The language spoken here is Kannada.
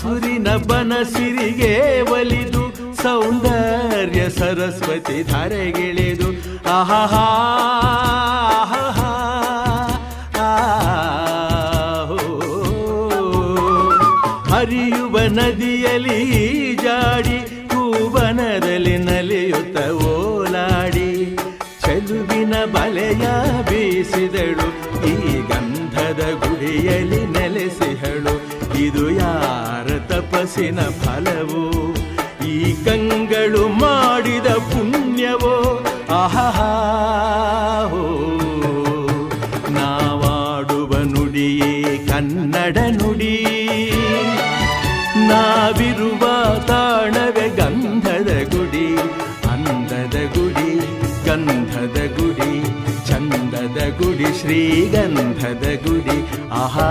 ಹಸುರಿನ ಬನಸಿರಿಗೆ ಒಲಿದು ಸೌಂದರ್ಯ ಸರಸ್ವತಿ ಧಾರೆಗಿಳಿದು ಆಹಾ ಹರಿಯುವ ನದಿಯಲ್ಲಿ ಜಾಡಿ ಹೂವನದಲ್ಲಿ ನಲಿಯುತ್ತ ಓಲಾಡಿ ಚೆಲುವಿನ ಬಲೆಯ ಬೀಸಿದಳು ಈ ಗಂಧದ ಗುಡಿಯಲ್ಲಿ ನೆಲೆಸಿಹಳು ಇದು ಯಾರ ತಪಸ್ಸಿನ ಫಲವೋ ಈ ಕಂಗಳು ಮಾಡಿದ ಪುಣ್ಯವೋ ಆಹಾ ನಾವಾಡುವ ನುಡಿಯೇ ಕನ್ನಡ ನುಡಿ ನಾವಿರುವ ತಾಣವೇ ಗಂಧದ ಗುಡಿ ಅಂದದ ಗುಡಿ ಗಂಧದ ಗುಡಿ ಚಂದದ ಗುಡಿ ಶ್ರೀಗಂಧದ ಗುಡಿ ಆಹಾ